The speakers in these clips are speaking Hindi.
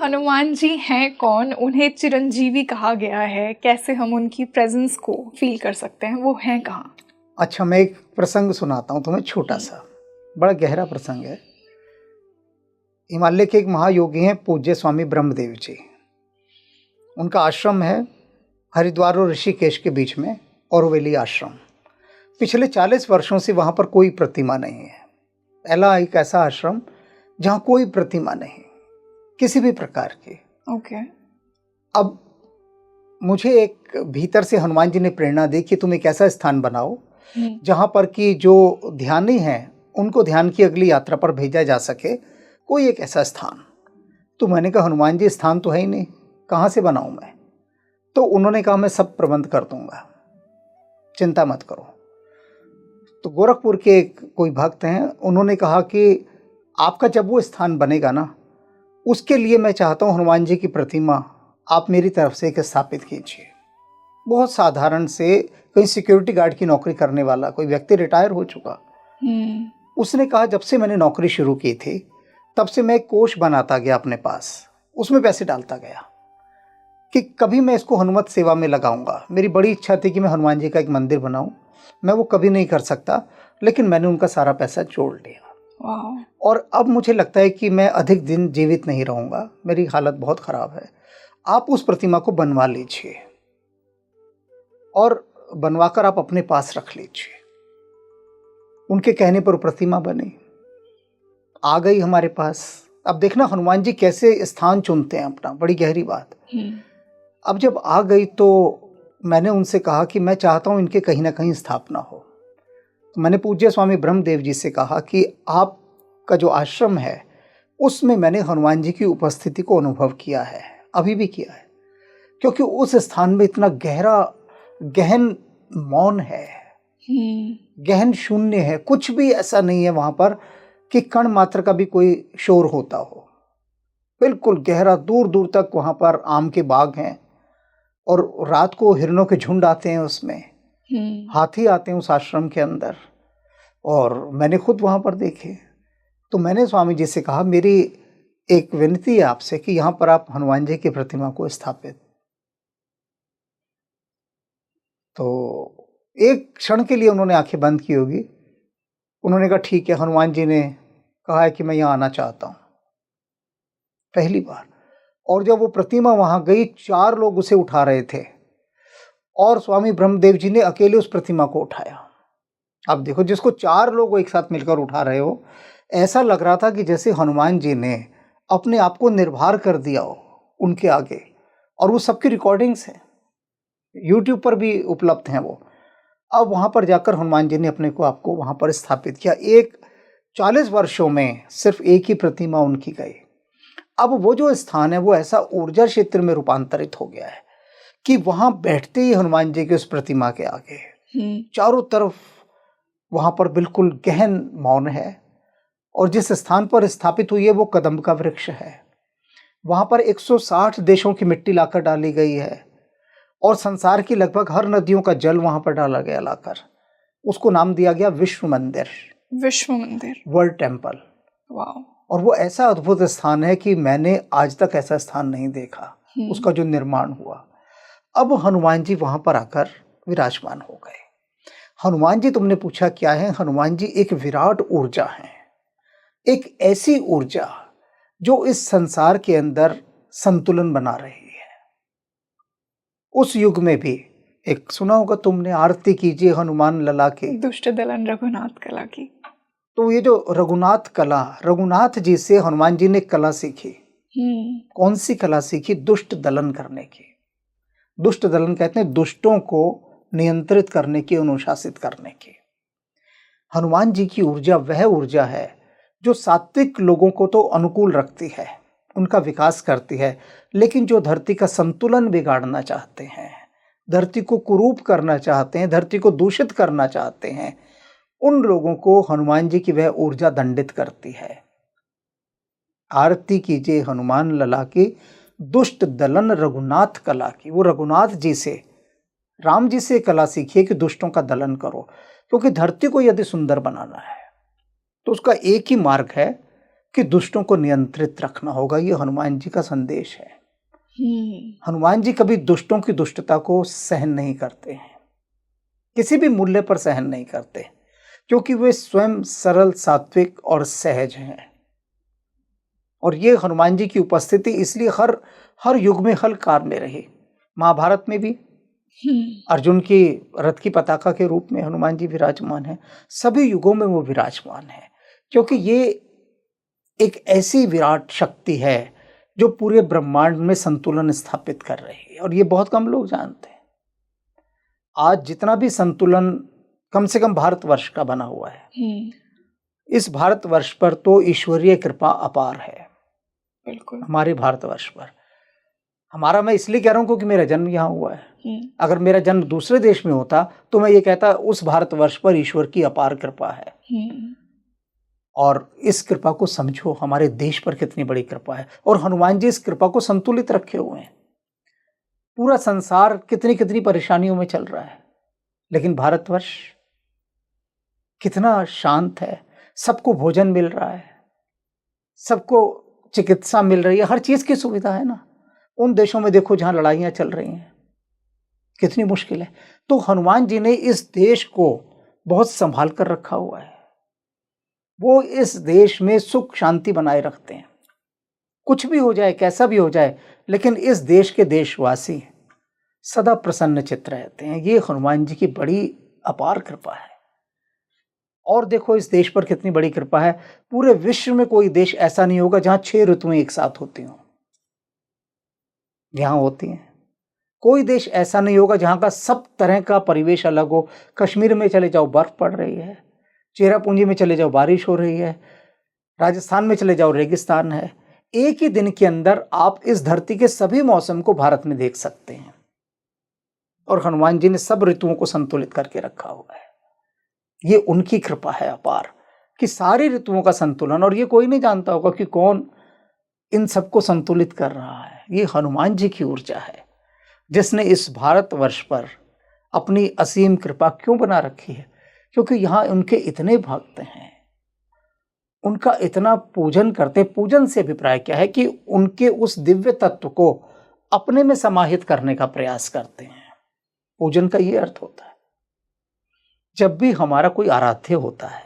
हनुमान जी हैं कौन? उन्हें चिरंजीवी कहा गया है। कैसे हम उनकी प्रेजेंस को फील कर सकते हैं? वो हैं कहाँ? अच्छा, मैं एक प्रसंग सुनाता हूँ तुम्हें, छोटा सा, बड़ा गहरा प्रसंग है। हिमालय के एक महायोगी हैं पूज्य स्वामी ब्रह्मदेव जी। उनका आश्रम है हरिद्वार और ऋषिकेश के बीच में, औरवेली आश्रम। पिछले 40 वर्षों से वहाँ पर कोई प्रतिमा नहीं है। पहला एक ऐसा आश्रम जहाँ कोई प्रतिमा नहीं किसी भी प्रकार की। ओके। अब मुझे एक भीतर से हनुमान जी ने प्रेरणा दी कि तुम एक ऐसा स्थान बनाओ जहाँ पर कि जो ध्यानी हैं उनको ध्यान की अगली यात्रा पर भेजा जा सके, कोई एक ऐसा स्थान। तो मैंने कहा हनुमान जी स्थान तो है ही नहीं, कहाँ से बनाऊँ मैं? तो उन्होंने कहा मैं सब प्रबंध कर दूंगा, चिंता मत करो। तो गोरखपुर के एक कोई भक्त हैं, उन्होंने कहा कि आपका जब वो स्थान बनेगा ना, उसके लिए मैं चाहता हूँ हनुमान जी की प्रतिमा आप मेरी तरफ से एक स्थापित कीजिए। बहुत साधारण से कहीं सिक्योरिटी गार्ड की नौकरी करने वाला कोई व्यक्ति रिटायर हो चुका। उसने कहा जब से मैंने नौकरी शुरू की थी तब से मैं एक कोष बनाता गया अपने पास, उसमें पैसे डालता गया कि कभी मैं इसको हनुमत सेवा में लगाऊंगा। मेरी बड़ी इच्छा थी कि मैं हनुमान जी का एक मंदिर बनाऊं। मैं वो कभी नहीं कर सकता, लेकिन मैंने उनका सारा पैसा जोड़ लिया। और अब मुझे लगता है कि मैं अधिक दिन जीवित नहीं रहूंगा, मेरी हालत बहुत खराब है। आप उस प्रतिमा को बनवा लीजिए और बनवाकर आप अपने पास रख लीजिए। उनके कहने पर प्रतिमा बनी, आ गई हमारे पास। अब देखना हनुमान जी कैसे स्थान चुनते हैं अपना, बड़ी गहरी बात। अब जब आ गई तो मैंने उनसे कहा कि मैं चाहता हूं इनके कहीं ना कहीं स्थापना हो। तो मैंने पूज्य स्वामी ब्रह्मदेव जी से कहा कि आपका जो आश्रम है उसमें मैंने हनुमान जी की उपस्थिति को अनुभव किया है, अभी भी किया है, क्योंकि उस स्थान में इतना गहरा गहन मौन है, गहन शून्य है। कुछ भी ऐसा नहीं है वहां पर कि कण मात्र का भी कोई शोर होता हो। बिल्कुल गहरा, दूर दूर तक वहां पर आम के बाग हैं और रात को हिरणों के झुंड आते हैं उसमें, हाथी आते हैं उस आश्रम के अंदर, और मैंने खुद वहां पर देखे। तो मैंने स्वामी जी से कहा मेरी एक विनती है आपसे कि यहां पर आप हनुमान जी की प्रतिमा को स्थापित। तो एक क्षण के लिए उन्होंने आंखें बंद की होगी। उन्होंने कहा ठीक है, हनुमान जी ने कहा है कि मैं यहां आना चाहता हूं, पहली बार। और जब वो प्रतिमा वहां गई, 4 लोग उसे उठा रहे थे और स्वामी ब्रह्मदेव जी ने अकेले उस प्रतिमा को उठाया। अब देखो, जिसको 4 लोग एक साथ मिलकर उठा रहे हो, ऐसा लग रहा था कि जैसे हनुमान जी ने अपने आप को निर्भर कर दिया हो उनके आगे। और वो सबकी रिकॉर्डिंग्स हैं, यूट्यूब पर भी उपलब्ध हैं वो। अब वहां पर जाकर हनुमान जी ने अपने को आपको वहां पर स्थापित किया। 40 वर्षों में सिर्फ एक ही प्रतिमा उनकी गई। अब वो जो स्थान है वो ऐसा ऊर्जा क्षेत्र में रूपांतरित हो गया है कि वहां बैठते ही हनुमान जी के उस प्रतिमा के आगे चारों तरफ वहां पर बिल्कुल गहन मौन है। और जिस स्थान पर स्थापित हुई है वो कदम का वृक्ष है। वहां पर 160 देशों की मिट्टी लाकर डाली गई है और संसार की लगभग हर नदियों का जल वहां पर डाला गया लाकर। उसको नाम दिया गया विश्व मंदिर, वर्ल्ड टेम्पल। और वो ऐसा अद्भुत स्थान है कि मैंने आज तक ऐसा स्थान नहीं देखा, उसका जो निर्माण हुआ। अब हनुमान जी वहां पर आकर विराजमान हो गए। हनुमान जी, तुमने पूछा क्या है? हनुमान जी एक विराट ऊर्जा है, एक ऐसी ऊर्जा जो इस संसार के अंदर संतुलन बना रही है। उस युग में भी एक सुना होगा तुमने, आरती कीजिए हनुमान लला की, दुष्ट दलन रघुनाथ कला की। तो ये जो रघुनाथ कला, रघुनाथ जी से हनुमान जी ने कला सीखी। कौन सी कला सीखी? दुष्ट दलन करने की। दुष्ट दलन कहते हैं दुष्टों को नियंत्रित करने की, अनुशासित करने की। हनुमान जी की ऊर्जा वह ऊर्जा है जो सात्विक लोगों को तो अनुकूल रखती है, उनका विकास करती है, लेकिन जो धरती का संतुलन बिगाड़ना चाहते हैं, धरती को कुरूप करना चाहते हैं, धरती को दूषित करना चाहते हैं, उन लोगों को हनुमान जी की वह ऊर्जा दंडित करती है। आरती कीजिए हनुमान लला की, दुष्ट दलन रघुनाथ कला की। वो रघुनाथ जी से, राम जी से कला सीखिए कि दुष्टों का दलन करो, क्योंकि धरती को यदि सुंदर बनाना है तो उसका एक ही मार्ग है कि दुष्टों को नियंत्रित रखना होगा। ये हनुमान जी का संदेश है। हनुमान जी कभी दुष्टों की दुष्टता को सहन नहीं करते हैं, किसी भी मूल्य पर सहन नहीं करते, क्योंकि वे स्वयं सरल, सात्विक और सहज हैं। और ये हनुमान जी की उपस्थिति इसलिए हर युग में हर काल में रही। महाभारत में भी अर्जुन की रथ की पताका के रूप में हनुमान जी विराजमान है। सभी युगों में वो विराजमान है, क्योंकि ये एक ऐसी विराट शक्ति है जो पूरे ब्रह्मांड में संतुलन स्थापित कर रही है, और ये बहुत कम लोग जानते हैं। आज जितना भी संतुलन कम से कम भारतवर्ष का बना हुआ है, इस भारतवर्ष पर तो ईश्वरीय कृपा अपार है। बिल्कुल। हमारे भारतवर्ष पर, हमारा मैं इसलिए कह रहा हूँ क्योंकि मेरा जन्म यहाँ हुआ है। अगर मेरा जन्म दूसरे देश में होता तो मैं ये कहता उस भारतवर्ष पर ईश्वर की अपार कृपा है। और इस कृपा को समझो, हमारे देश पर कितनी बड़ी कृपा है, और हनुमान जी इस कृपा को संतुलित रखे हुए हैं। पूरा संसार कितनी कितनी परेशानियों में चल रहा है, लेकिन भारतवर्ष कितना शांत है। सबको भोजन मिल रहा है, सबको चिकित्सा मिल रही है, हर चीज की सुविधा है ना। उन देशों में देखो जहां लड़ाइयां चल रही हैं, कितनी मुश्किल है। तो हनुमान जी ने इस देश को बहुत संभाल कर रखा हुआ है। वो इस देश में सुख शांति बनाए रखते हैं। कुछ भी हो जाए, कैसा भी हो जाए, लेकिन इस देश के देशवासी सदा प्रसन्न चित्त रहते हैं। ये हनुमान जी की बड़ी अपार कृपा है। और देखो इस देश पर कितनी बड़ी कृपा है। पूरे विश्व में कोई देश ऐसा नहीं होगा जहां 6 ऋतुएं एक साथ होती हों, यहां होती हैं। कोई देश ऐसा नहीं होगा जहां का सब तरह का परिवेश अलग हो। कश्मीर में चले जाओ बर्फ पड़ रही है, चेरापूंजी में चले जाओ बारिश हो रही है, राजस्थान में चले जाओ रेगिस्तान है। एक ही दिन के अंदर आप इस धरती के सभी मौसम को भारत में देख सकते हैं। और हनुमान जी ने सब ऋतुओं को संतुलित करके रखा हुआ है। ये उनकी कृपा है अपार कि सारी ऋतुओं का संतुलन, और ये कोई नहीं जानता होगा कि कौन इन सबको संतुलित कर रहा है। ये हनुमान जी की ऊर्जा है जिसने इस भारतवर्ष पर अपनी असीम कृपा क्यों बना रखी है, क्योंकि यहाँ उनके इतने भक्त हैं, उनका इतना पूजन करते। पूजन से अभिप्राय क्या है कि उनके उस दिव्य तत्व को अपने में समाहित करने का प्रयास करते हैं। पूजन का ये अर्थ होता है, जब भी हमारा कोई आराध्य होता है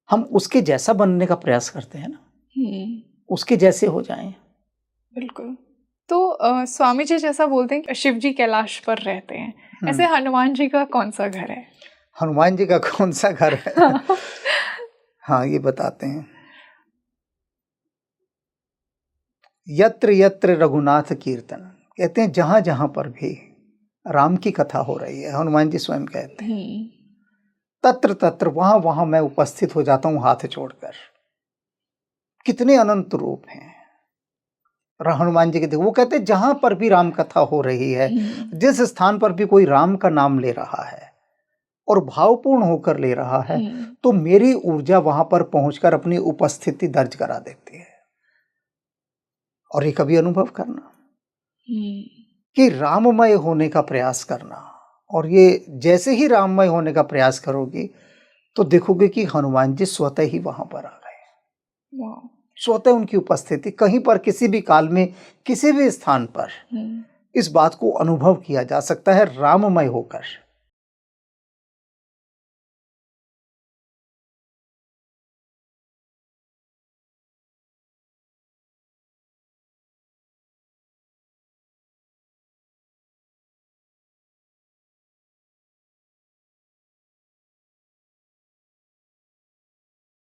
हम उसके जैसा बनने का प्रयास करते हैं ना, उसके जैसे हो जाएं। बिल्कुल। तो स्वामी जी जैसा बोलते हैं कि शिव जी कैलाश पर रहते हैं, ऐसे हनुमान जी का कौन सा घर है? हनुमान जी का कौन सा घर है? हाँ, ये बताते हैं। यत्र यत्र रघुनाथ कीर्तन, कहते हैं जहां जहां पर भी राम की कथा हो रही है, हनुमान जी स्वयं कहते हैं, तत्र तत्र वहां वहां मैं उपस्थित हो जाता हूं हाथ जोड़कर। कितने अनंत रूप हैं हनुमान जी के। देखो वो कहते हैं जहां पर भी राम कथा हो रही है, जिस स्थान पर भी कोई राम का नाम ले रहा है और भावपूर्ण होकर ले रहा है, तो मेरी ऊर्जा वहां पर पहुंचकर अपनी उपस्थिति दर्ज करा देती है। और ये कभी अनुभव करना कि राममय होने का प्रयास करना, और ये जैसे ही राममय होने का प्रयास करोगी तो देखोगे कि हनुमान जी स्वतः ही वहां पर आ गए। स्वतः उनकी उपस्थिति कहीं पर, किसी भी काल में, किसी भी स्थान पर इस बात को अनुभव किया जा सकता है राममय होकर।